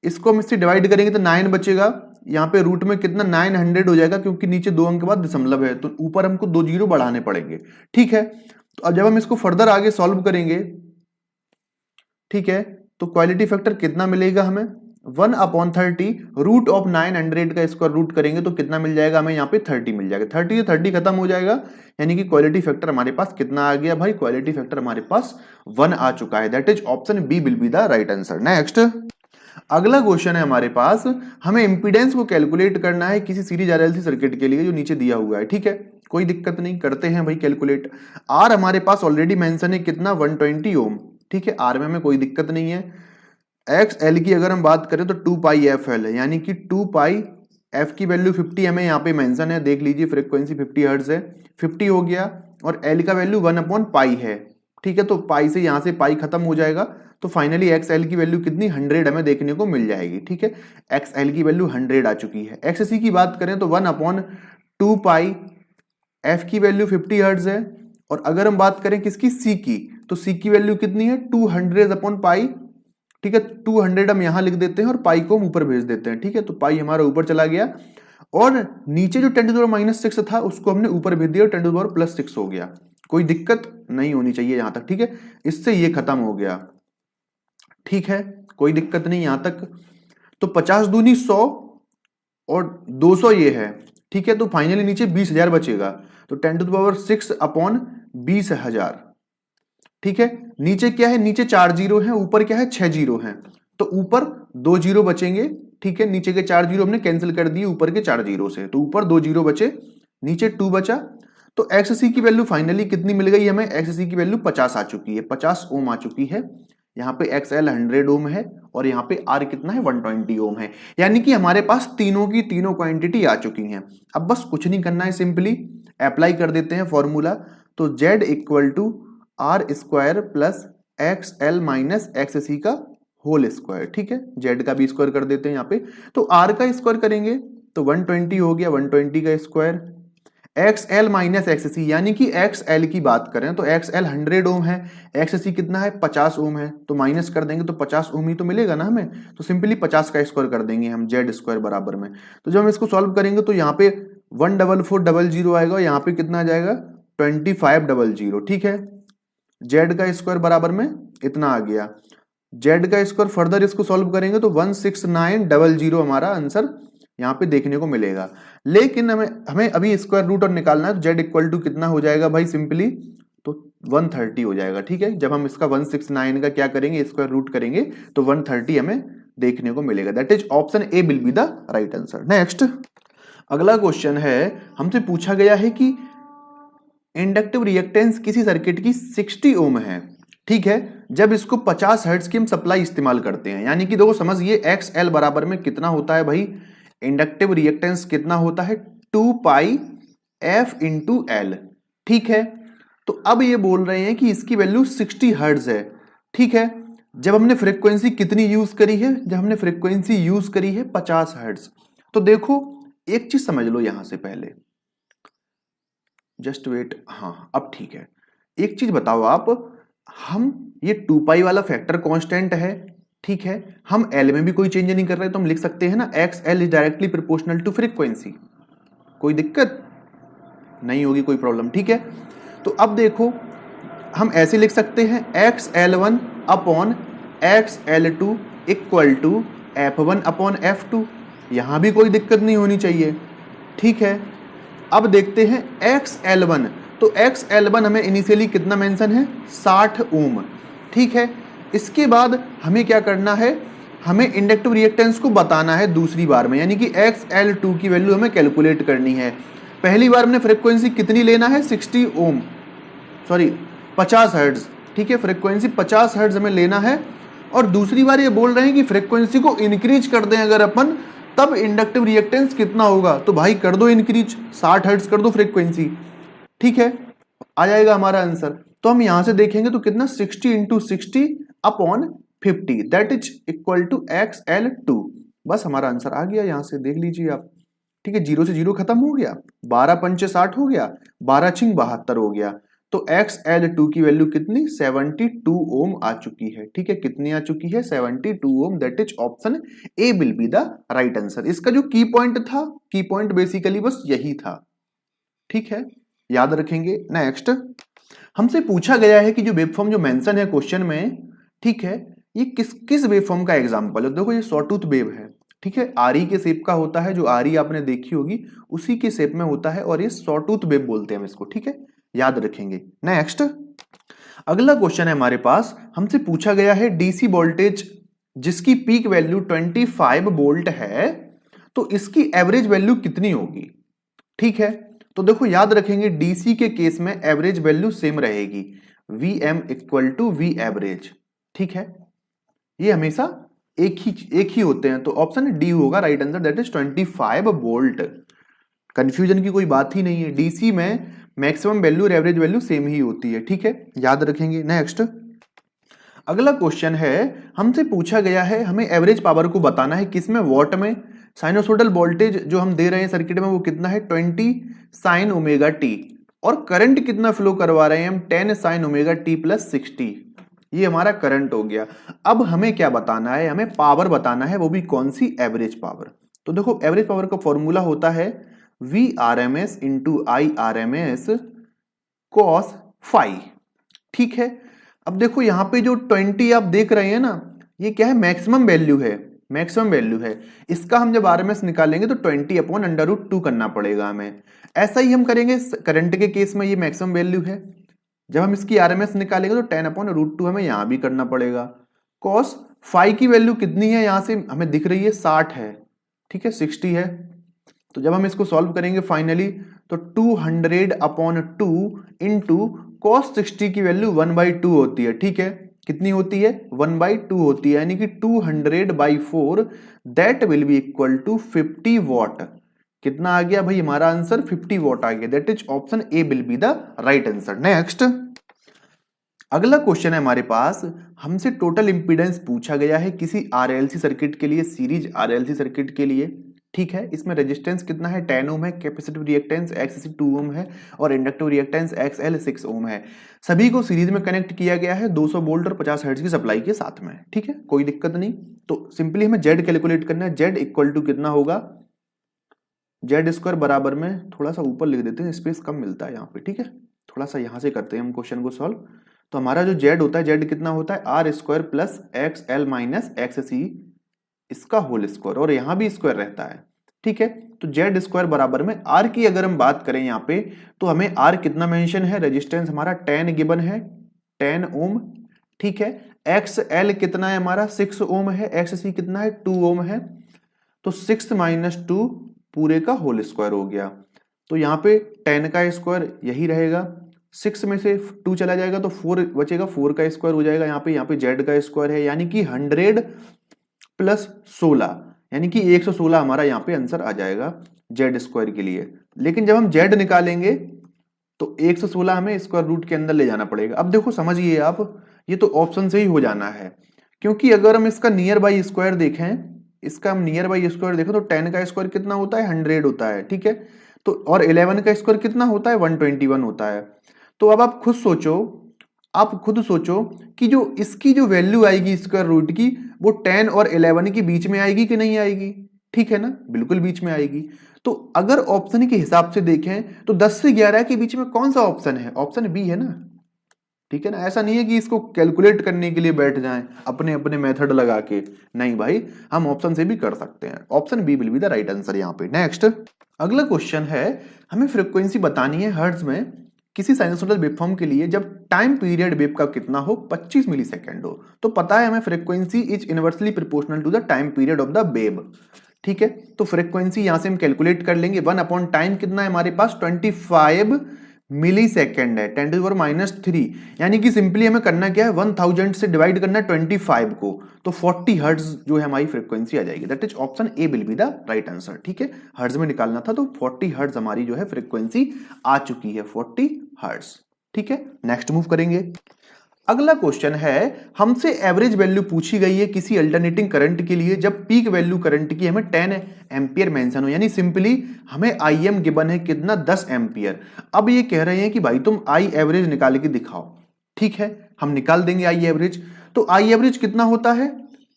इसको हम इससे डिवाइड करेंगे तो 9 बचेगा। यहाँ पे रूट में कितना 900 हो जाएगा, क्योंकि नीचे 2 अंक के बाद दशमलव है, तो ऊपर हमको 2 जीरो बढ़ाने पड़ेंगे। ठीक है, तो अब जब हम इसको फर्दर आगे सॉल्व करेंगे, ठीक है, तो क्वालिटी फैक्टर कितना मिलेगा हमें, 1/30 रूट ऑफ 900 का स्क्वायर रूट करेंगे तो कितना मिल जाएगा हमें, यहाँ पे 30 मिल जाएगा। 30 से 30 खत्म हो जाएगा, यानी कि क्वालिटी फैक्टर हमारे पास कितना आ गया भाई, क्वालिटी फैक्टर हमारे पास 1 आ चुका है, that is option B will be the right answer. Next अगला क्वेश्चन है हमारे पास, हमें इंपीडेंस को कैलकुलेट करना है किसी सीरीज आरएलसी सर्किट के लिए जो नीचे दिया हुआ है। ठीक है, कोई दिक्कत नहीं, करते हैं भाई कैलकुलेट। आर हमारे पास ऑलरेडी मेंशन है कितना, 120 ओम। ठीक है, आर में हमें कोई दिक्कत नहीं है। एक्स एल की अगर हम बात करें तो 2πfl है, यानी कि 2πf की वैल्यू 50 हमें यहाँ पे मेंशन है, देख लीजिए फ्रीक्वेंसी 50 हर्ट्ज है, 50 हो गया, और एल का वैल्यू 1/π है। ठीक है, तो पाई से यहाँ से पाई खत्म हो जाएगा, तो फाइनली एक्स एल की वैल्यू कितनी 100 हमें देखने को मिल जाएगी। ठीक है, एक्स एल की वैल्यू 100 आ चुकी है। एक्स सी की बात करें तो 1/2π, एफ की वैल्यू 50 हर्ट्ज है, और अगर हम बात करें किसकी, सी की, तो सी की वैल्यू कितनी है 200/π। ठीक है, 200 हम यहां लिख देते हैं और पाई को हम ऊपर भेज देते हैं। ठीक है, तो पाई हमारा ऊपर चला गया, और नीचे जो 10⁻⁻6 था उसको हमने ऊपर भेज दिया, 10⁻+6 हो गया। कोई दिक्कत नहीं होनी चाहिए यहां तक। ठीक है, इससे ये खत्म हो गया। ठीक है, कोई दिक्कत नहीं यहां तक। तो 50 दूनी 100 और 200 ये है। ठीक है, तो फाइनली नीचे 20,000 बचेगा, तो 10⁻6/20,000। ठीक है, नीचे क्या है, नीचे 4 जीरो है, ऊपर क्या है 6 जीरो है, तो ऊपर 2 जीरो बचेंगे। ठीक है, नीचे के 4 जीरो हमने कैंसिल कर दिए ऊपर के 4 जीरो से, तो ऊपर 2 जीरो बचे, नीचे 2 बचा। तो एक्स सी की वैल्यू फाइनली कितनी मिल गई हमें, एक्स सी की वैल्यू 50 आ चुकी है, 50 ओम आ चुकी है। यहाँ पे एक्स एल 100 ओम है, और यहाँ पे आर कितना है 120 ओम है, यानी कि हमारे पास तीनों की तीनों क्वांटिटी आ चुकी हैं। अब बस कुछ नहीं करना है, सिंपली अप्लाई कर देते हैं फॉर्मूला। तो Z equal to r square plus x l minus x c का होल स्क्वायर। ठीक है, Z का भी स्क्वायर कर देते हैं यहाँ पे, तो R का स्क्वायर करेंगे तो 120 हो गया, 120 का square, x l minus x c, यानी कि एक्स एल की बात करें तो एक्स एल 100 ओम है, एक्स सी कितना है 50 ओम है, तो माइनस कर देंगे तो 50 ओम ही तो मिलेगा ना हमें, तो सिंपली 50 का स्क्वायर कर देंगे हम जेड स्क्वायर बराबर में। तो जब हम इसको सॉल्व करेंगे तो यहाँ पे 14400 आएगा, यहाँ पे कितना आ जाएगा 2500। ठीक है, जेड का स्क्वायर बराबर में इतना आ गया, जेड का स्क्वायर फर्दर इसको सॉल्व करेंगे तो 16900 हमारा आंसर यहाँ पे देखने को मिलेगा। लेकिन हमें हमें अभी स्क्वायर रूट और निकालना है, तो जेड इक्वल टू कितना हो जाएगा भाई, सिंपली तो 130 हो जाएगा। ठीक है, जब हम इसका 169 का क्या करेंगे, स्क्वायर रूट करेंगे तो 130 हमें देखने को मिलेगा। That is option A will be the right answer. Next अगला क्वेश्चन है, हमसे पूछा गया है कि इंडक्टिव रिएक्टेंस किसी सर्किट की 60 ओम है। ठीक है, जब इसको 50 हर्ट्ज की हम सप्लाई इस्तेमाल करते हैं, यानी कि देखो समझिए एक्स एल बराबर में कितना होता है भाई, इंडक्टिव रिएक्टेंस कितना होता है 2 पाई एफ इंटू एल। ठीक है, तो अब ये बोल रहे हैं कि इसकी वैल्यू 60 हर्ट्ज है। ठीक है, जब हमने फ्रीक्वेंसी कितनी यूज करी है, जब हमने फ्रीक्वेंसी यूज करी है 50 हर्ट्ज। तो देखो एक चीज समझ लो यहां से पहले, जस्ट वेट, हाँ अब ठीक है। एक चीज बताओ आप, हम ये 2 पाई वाला फैक्टर कांस्टेंट है, ठीक है, हम एल में भी कोई चेंज नहीं कर रहे, तो हम लिख सकते हैं ना X L is directly proportional to frequency. कोई दिक्कत नहीं होगी, कोई प्रॉब्लम। ठीक है, तो अब देखो हम ऐसे लिख सकते हैं X L one upon X L two equal to F one upon F two. यहां भी कोई दिक्कत नहीं होनी चाहिए। ठीक है, अब देखते हैं एक्स एल वन, तो एक्स एल वन हमें इनिशियली कितना मेंशन है 60 ओम। ठीक है, इसके बाद हमें क्या करना है, हमें इंडक्टिव रिएक्टेंस को बताना है दूसरी बार में, यानी कि एक्स एल टू की वैल्यू हमें कैलकुलेट करनी है। पहली बार हमने फ्रीक्वेंसी कितनी लेना है 60 ओम, सॉरी 50 हर्ट्ज। ठीक है, फ्रीक्वेंसी 50 हर्ट्ज हमें लेना है, और दूसरी बार ये बोल रहे हैं कि फ्रीक्वेंसी को इंक्रीज कर दें अगर अपन, तब इंडक्टिव रिएक्टेंस कितना होगा, तो भाई कर दो इंक्रीज, 60 हर्ट्ज कर दो फ्रीक्वेंसी। ठीक है, आ जाएगा हमारा आंसर। तो हम यहां से देखेंगे तो कितना 60 into 60 upon 50 that is equal to X L two. बस हमारा आंसर आ गया, यहां से देख लीजिए आप। ठीक है, जीरो से जीरो खत्म हो गया, 12 पंचे 60 हो गया, 12 छिंग 72 हो गया। तो एक्स एल टू की वैल्यू कितनी 72 ओम आ चुकी है। ठीक है, कितनी आ चुकी है 72 ohm. That is option A will be the right answer. इसका जो की पॉइंट था, की पॉइंट बेसिकली बस यही था। ठीक है, याद रखेंगे। नेक्स्ट हमसे पूछा गया है कि जो वेवफॉर्म जो मेंशन है क्वेश्चन में, ठीक है, ये किस किस वेवफॉर्म का एग्जांपल है। देखो ये सॉटूथ वेव है। ठीक है, आरी के शेप का होता है, जो आरी आपने देखी होगी उसी के शेप में होता है, और ये सॉटूथ वेव बोलते हैं हम इसको। ठीक है, याद रखेंगे। नेक्स्ट अगला क्वेश्चन है हमारे पास, हमसे पूछा गया है डीसी वोल्टेज जिसकी पीक वैल्यू 25 वोल्ट है, तो इसकी एवरेज वैल्यू कितनी होगी। ठीक है, तो देखो याद रखेंगे डीसी के केस में एवरेज वैल्यू सेम रहेगी, V M equal to V average. ठीक है, ये हमेशा एक ही होते हैं, तो ऑप्शन डी होगा right answer. That is 25 volt. Confusion की कोई बात ही नहीं है, डीसी में मैक्सिमम वैल्यू और एवरेज वैल्यू सेम ही होती है। ठीक है, याद रखेंगे। नेक्स्ट अगला क्वेश्चन है, हमसे पूछा गया है हमें एवरेज पावर को बताना है, किसमें, वॉट में। साइनोसोडल वोल्टेज जो हम दे रहे हैं सर्किट में वो कितना है 20 साइन ओमेगा टी, और करंट कितना फ्लो करवा रहे हैं हम 10 साइन ओमेगा टी प्लस 60। ये हमारा करंट हो गया। अब हमें क्या बताना है, हमें पावर बताना है, वो भी कौन सी, एवरेज पावर। तो देखो एवरेज पावर का फॉर्मूला होता है V R M S into I R M S cos phi. ठीक है, अब देखो यहां पे जो 20 आप देख रहे हैं ना, ये क्या है, मैक्सिमम वैल्यू है, मैक्सिमम वैल्यू है। इसका हम जब आरएमएस निकालेंगे तो 20 अपॉन अंडर रूट 2 करना पड़ेगा हमें। ऐसा ही हम करेंगे करंट के केस में, ये मैक्सिमम वैल्यू है, जब हम इसकी आरएमएस निकालेंगे तो 10 अपॉन रूट 2 हमें यहां भी करना पड़ेगा। कॉस फाई की वैल्यू कितनी है, यहां से हमें दिख रही है 60 है। ठीक है, 60 है, तो जब हम इसको सॉल्व करेंगे फाइनली तो 200 अपॉन 2 इंटू कॉस 60 की वैल्यू 1/2 होती है। ठीक है, कितनी होती है 1/2 होती है, यानी कि 200/4 that will be equal to 50 watt. कितना आ गया भाई हमारा आंसर 50 वॉट आ गया। That is option A will be the right answer. Next अगला क्वेश्चन है हमारे पास, हमसे टोटल इंपीडेंस पूछा गया है किसी आरएलसी सर्किट के लिए, सीरीज आरएलसी सर्किट के लिए। ठीक है, इसमें रेजिस्टेंस कितना है 10 ओम है, कैपेसिटिव रिएक्टेंस एक्ससी 2 ओम है, और इंडक्टिव रिएक्टेंस एक्सएल 6 ओम है। सभी को सीरीज में कनेक्ट किया गया है 200 वोल्ट और 50 हर्ट्ज की सप्लाई के साथ में। ठीक है, कोई दिक्कत नहीं। तो सिंपली हमें जेड कैलकुलेट करना है, जेड इक्वल टू कितना होगा, जेड स्क्वायर बराबर में, थोड़ा सा ऊपर लिख देते हैं, स्पेस कम मिलता है यहाँ पे। ठीक है, थोड़ा सा यहाँ से करते हैं हम क्वेश्चन को सॉल्व। तो हमारा जो जेड होता है, जेड कितना होता है r square plus x l minus x c इसका होल स्क्वायर, और यहां भी स्क्वायर रहता है। ठीक है, तो जेड स्क्वायर बराबर में आर की अगर हम बात करें यहाँ पे, तो हमें आर कितना मेंशन है, रेजिस्टेंस हमारा 10 गिवन है, 10 ओम। ठीक है, एक्स एल कितना है हमारा 6 ओम है, एक्स सी कितना है 2 ओम है, तो 6 माइनस 2 पूरे का होल स्क्वायर हो गया। तो यहाँ पे 10 का स्क्वायर यही रहेगा, 6 में से 2 चला जाएगा तो 4 बचेगा, 4 का स्क्वायर हो जाएगा। यहाँ पे जेड का स्क्वायर है, यानी कि 100 प्लस 16, यानी कि 116 हमारा यहाँ पे आंसर आ जाएगा जेड स्क्वायर के लिए। लेकिन जब हम जेड निकालेंगे तो 116 हमें स्क्वायर रूट के अंदर ले जाना पड़ेगा। अब देखो समझिए आप, ये तो ऑप्शन से ही हो जाना है, क्योंकि अगर हम इसका नियर बाई स्क्वायर देखें, इसका हम नियर बाई स्क्वायर देखें तो 10 का स्क्वायर कितना होता है 100 होता है। ठीक है, तो और 11 का स्क्वायर कितना होता है 121 होता है। तो अब आप खुद सोचो कि जो इसकी जो वैल्यू आएगी स्क्वायर रूट की, वो 10 और 11 के बीच में आएगी कि नहीं आएगी? ठीक है ना, बिल्कुल बीच में आएगी। तो अगर ऑप्शन के हिसाब से देखें तो 10 से 11 के बीच में कौन सा ऑप्शन है? ऑप्शन बी है ना। ठीक है ना, ऐसा नहीं है कि इसको कैलकुलेट करने के लिए बैठ जाएं अपने अपने मेथड लगा के, नहीं भाई, हम ऑप्शन से भी कर सकते हैं। Option B will be the right answer यहाँ पे। नेक्स्ट अगला क्वेश्चन है, हमें फ्रीक्वेंसी बतानी है हर्ट्ज में किसी साइनसोइडल वेवफॉर्म के लिए जब टाइम पीरियड वेव का कितना हो 25 मिलीसेकंड हो। तो पता है हमें frequency is inversely proportional to the time period of the wave. ठीक है, तो फ्रीक्वेंसी यहां से हम कैलकुलेट कर लेंगे, 1 अपॉन टाइम कितना है हमारे पास 25 मिली सेकेंड है, 10 टू द पावर -3, यानी कि सिंपली हमें करना क्या है 1000 से डिवाइड करना है 25 को, तो 40 हर्ट्ज जो है हमारी फ्रीक्वेंसी आ जाएगी। That is option A will be the right answer. ठीक है, हर्ट्ज में निकालना था तो 40 हर्ट्ज हमारी जो है फ्रीक्वेंसी आ चुकी है, 40 हर्ट्ज। ठीक है, नेक्स्ट मूव करेंगे। अगला क्वेश्चन है, हमसे एवरेज वैल्यू पूछी गई है किसी अल्टरनेटिंग करंट के लिए जब पीक वैल्यू करंट की हमें 10 एम्पियर मेंशन हो, यानी सिंपली हमें आई एम गिवन है कितना 10 एम्पियर। अब ये कह रहे हैं कि भाई तुम आई एवरेज निकाल के दिखाओ। ठीक है, हम निकाल देंगे आई एवरेज। तो आई एवरेज कितना होता है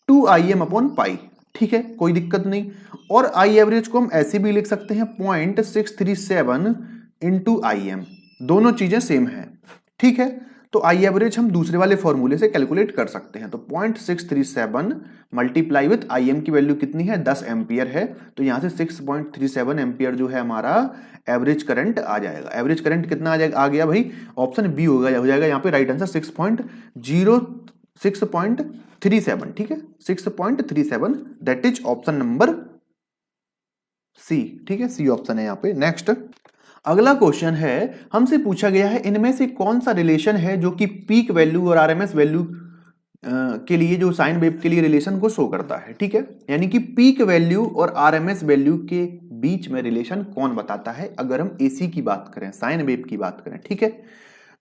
2im अपॉन पाई। ठीक है, कोई दिक्कत नहीं। और आई एवरेज को हम ऐसे भी लिख सकते हैं 0.637 इंटू आई एम, दोनों चीजें सेम है। ठीक है, तो आई एवरेज हम दूसरे वाले फॉर्मूले से कैलकुलेट कर सकते हैं। तो 0.637 मल्टीप्लाई विथ आई एम की वैल्यू कितनी है 10 एम्पियर है, तो यहां से 6.37 एम्पियर जो है हमारा एवरेज करंट आ जाएगा। एवरेज करंट कितना आ जाएगा, आ गया भाई, ऑप्शन बी हो जाएगा यहाँ पे राइट आंसर 6.37। ठीक है, 6.37, that is option number C. ठीक है, सी ऑप्शन है यहाँ पे। नेक्स्ट अगला क्वेश्चन है, हमसे पूछा गया है इनमें से कौन सा रिलेशन है जो कि पीक वैल्यू और आरएमएस वैल्यू के लिए जो साइन वेव के लिए रिलेशन को शो करता है। ठीक है, यानी कि पीक वैल्यू और आरएमएस वैल्यू के बीच में रिलेशन कौन बताता है अगर हम एसी की बात करें, साइन वेव की बात करें। ठीक है,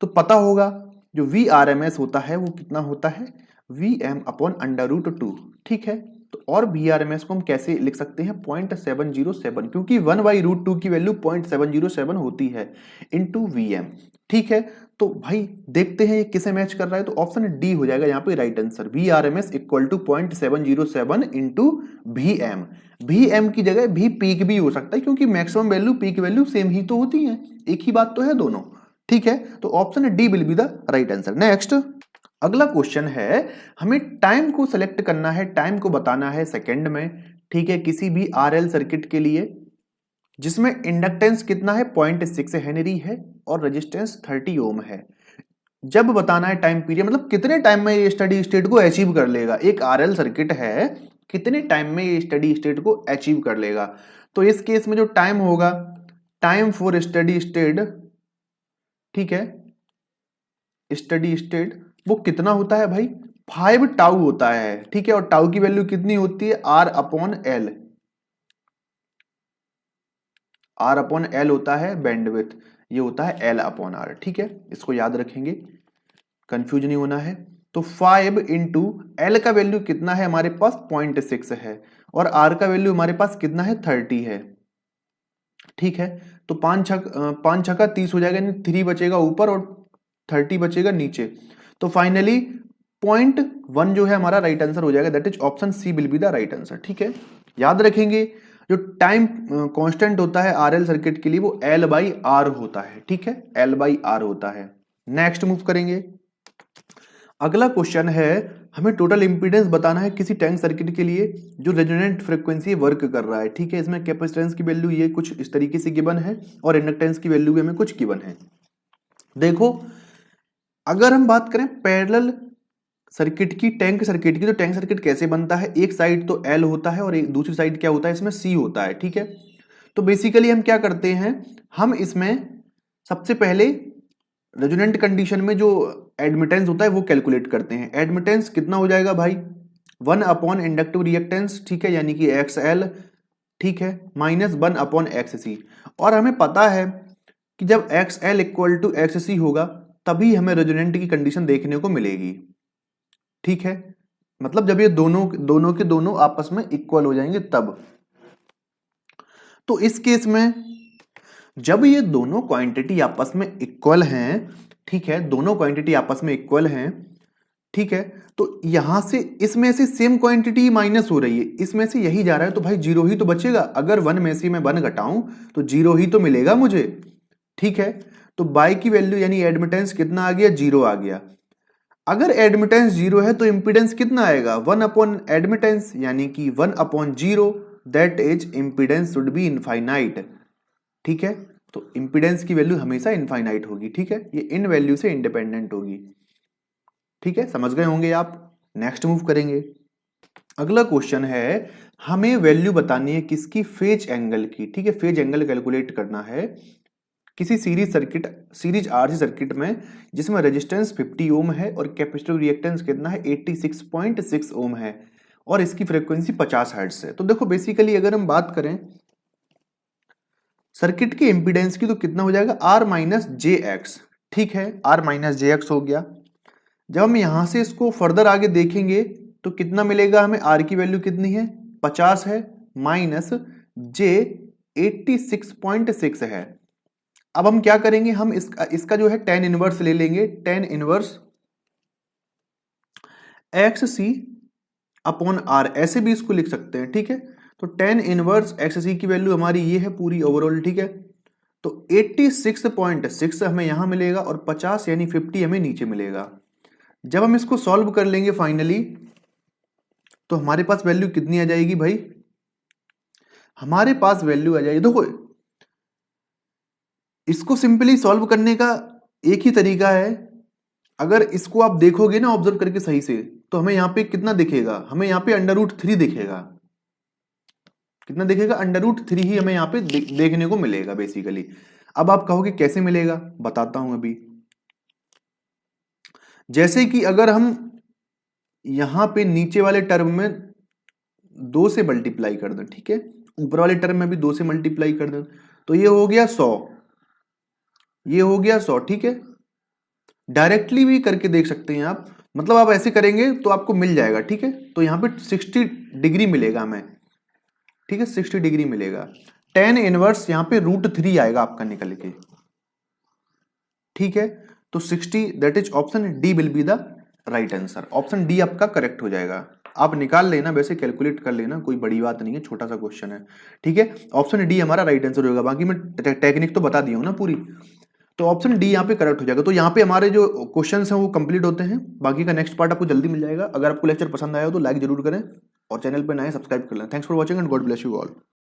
तो पता होगा जो वी आरएमएस होता है वो कितना होता है वी एम अपॉन √2। ठीक है, तो और वी आरएमएस को हम कैसे लिख सकते हैं 0.707, क्योंकि 1/√2 की वैल्यू 0.707 होती है इंटू वी एम। ठीक है, तो भाई देखते हैं ये किसे मैच कर रहा है, तो ऑप्शन डी हो जाएगा यहाँ पे right answer. V RMS equal to 0.707 into V M. V M की जगह भी पीक भी हो सकता है, क्योंकि maximum value peak value same ही तो होती है, एक ही बात तो है दोनों। ठीक है, तो option D will be the right answer. Next अगला क्वेश्चन है, हमें टाइम को सेलेक्ट करना है, टाइम को बताना है सेकंड में। ठीक है, किसी भी आरएल सर्किट के लिए जिसमें इंडक्टेंस कितना है 0.6 हेनरी है और रेजिस्टेंस 30 ओम है। जब बताना है टाइम पीरियड, मतलब कितने टाइम में ये स्टडी स्टेट को अचीव कर लेगा, एक आरएल सर्किट है कितने टाइम में ये स्टडी स्टेट को अचीव कर लेगा। तो इस केस में जो टाइम होगा, टाइम फॉर स्टडी स्टेट, ठीक है, स्टडी स्टेट वो कितना होता है भाई 5 टाउ होता है। ठीक है, और टाउ की वैल्यू कितनी होती है R upon L. R upon L होता है बैंडविड्थ, ये होता है L अपॉन R। ठीक है, इसको याद रखेंगे, कंफ्यूज नहीं होना है। तो 5 इंटू एल का वैल्यू कितना है हमारे पास 0.6 है, और R का वैल्यू हमारे पास कितना है 30 है। ठीक है, तो 5 छक्का 30 हो जाएगा, 3 बचेगा ऊपर और 30 बचेगा नीचे। तो फाइनली 0.1 जो है हमारा राइट आंसर हो जाएगा, that is option C will be the right answer. ठीक है, याद रखेंगे जो टाइम कांस्टेंट होता है आरएल सर्किट के लिए वो L/R होता है। ठीक है, L/R होता है। नेक्स्ट मूव करेंगे। अगला क्वेश्चन है, हमें टोटल इंपीडेंस बताना है किसी टैंक सर्किट के लिए जो रेजोनेंट फ्रीक्वेंसी वर्क कर रहा है। ठीक है, इसमें कैपेसिटेंस की वैल्यू ये कुछ इस तरीके से गिवन है और इंडक्टेंस की वैल्यू भी हमें कुछ गिवन है। देखो, अगर हम बात करें पैरेलल सर्किट की, टैंक सर्किट की, तो टैंक सर्किट कैसे बनता है, एक साइड तो L होता है और एक दूसरी साइड क्या होता है, इसमें C होता है। ठीक है, तो बेसिकली हम क्या करते हैं, हम इसमें सबसे पहले रेजोनेंट कंडीशन में जो एडमिटेंस होता है वो कैलकुलेट करते हैं। एडमिटेंस कितना हो जाएगा भाई, 1 अपॉन इंडक्टिव रिएक्टेंस, ठीक है, यानी कि XL, ठीक है, माइनस 1 अपॉन XC। और हमें पता है कि जब XL इक्वल टू XC होगा तभी हमें रेजोनेंट की कंडीशन देखने को मिलेगी। ठीक है, मतलब जब ये दोनों के दोनों आपस में इक्वल हो जाएंगे तब। तो इस केस में जब ये दोनों क्वांटिटी आपस में इक्वल हैं, ठीक है, दोनों क्वांटिटी आपस में इक्वल हैं, ठीक है, तो यहां से इसमें से सेम क्वांटिटी माइनस हो रही है, इसमें से यही जा रहा है, तो भाई जीरो ही तो बचेगा। अगर 1 में से मैं 1 घटाऊं तो जीरो ही तो मिलेगा मुझे। ठीक है, तो बाई की वैल्यू यानी एडमिटेंस कितना आ गया, 0 आ गया। अगर एडमिटेंस 0 है तो इंपीडेंस कितना आएगा, 1 अपॉन एडमिटेंस, यानी कि 1 upon 0, that is impedance should be infinite. ठीक है, तो इंपीडेंस की वैल्यू हमेशा इनफाइनाइट होगी। ठीक है, ये इन वैल्यू से इंडिपेंडेंट होगी। ठीक है, समझ गए होंगे आप। नेक्स्ट मूव करेंगे। अगला क्वेश्चन है, हमें वैल्यू बतानी है किसकी, फेज एंगल की। ठीक है, फेज एंगल कैलकुलेट करना है किसी सीरीज आरसी सर्किट में जिसमें रेजिस्टेंस 50 ओम है और कैपेसिटिव रिएक्टेंस कितना है, 86.6 ओम है और इसकी फ्रीक्वेंसी 50 हर्ट्ज है। तो देखो बेसिकली अगर हम बात करें सर्किट के इंपीडेंस की तो कितना हो जाएगा, R माइनस जे एक्स। ठीक है, R माइनस जे एक्स हो गया। जब हम यहां से इसको फर्दर आगे देखेंगे तो कितना मिलेगा हमें, R की वैल्यू कितनी है, 50 है, माइनस जे 86.6 है। अब हम क्या करेंगे, हम इसका जो है tan इनवर्स ले लेंगे, tan inverse XC upon R, ऐसे भी इसको लिख सकते हैं। ठीक है, तो tan इनवर्स XC की वैल्यू हमारी ये है पूरी ओवरऑल। ठीक है, तो 86.6 हमें यहां मिलेगा और 50 यानी 50 हमें नीचे मिलेगा। जब हम इसको सॉल्व कर लेंगे फाइनली तो हमारे पास वैल्यू कितनी आ जाएगी भाई, हमारे पास वैल्यू आ जाएगी, देखो इसको सिंपली सॉल्व करने का एक ही तरीका है। अगर इसको आप देखोगे ना ऑब्जर्व करके सही से, तो हमें यहां पे कितना दिखेगा, हमें यहां पे √3 दिखेगा। कितना दिखेगा, √3 ही हमें यहां पे देखने को मिलेगा बेसिकली। अब आप कहोगे कैसे मिलेगा, बताता हूं अभी। जैसे कि अगर हम यहां पे नीचे वाले टर्म में 2 से मल्टीप्लाई कर दें, ठीक है, ऊपर वाले टर्म में भी 2 से मल्टीप्लाई कर दें, तो ये हो गया 100, ये हो गया 100। ठीक है, डायरेक्टली भी करके देख सकते हैं आप, मतलब आप ऐसे करेंगे तो आपको मिल जाएगा। ठीक है, तो यहां पे 60 डिग्री मिलेगा हमें। ठीक है, 60 डिग्री मिलेगा। tan इनवर्स यहां पे √3 आएगा आपका निकल के। ठीक है, तो 60, that is option D will be the right answer. Option D आपका करेक्ट हो जाएगा। आप निकाल लेना, वैसे कैलकुलेट कर लेना, कोई बड़ी बात नहीं है, छोटा सा क्वेश्चन है। ठीक है, ऑप्शन डी हमारा राइट आंसर होगा। बाकी मैं टेक्निक तो बता दी हूं ना पूरी, तो ऑप्शन डी यहाँ पे करेक्ट हो जाएगा। तो यहाँ पे हमारे जो क्वेश्चंस हैं वो कंप्लीट होते हैं। बाकी का नेक्स्ट पार्ट आपको जल्दी मिल जाएगा। अगर आपको लेक्चर पसंद आया हो तो लाइक जरूर करें और चैनल पे नए सब्सक्राइब कर लें। Thanks for watching and God bless you all.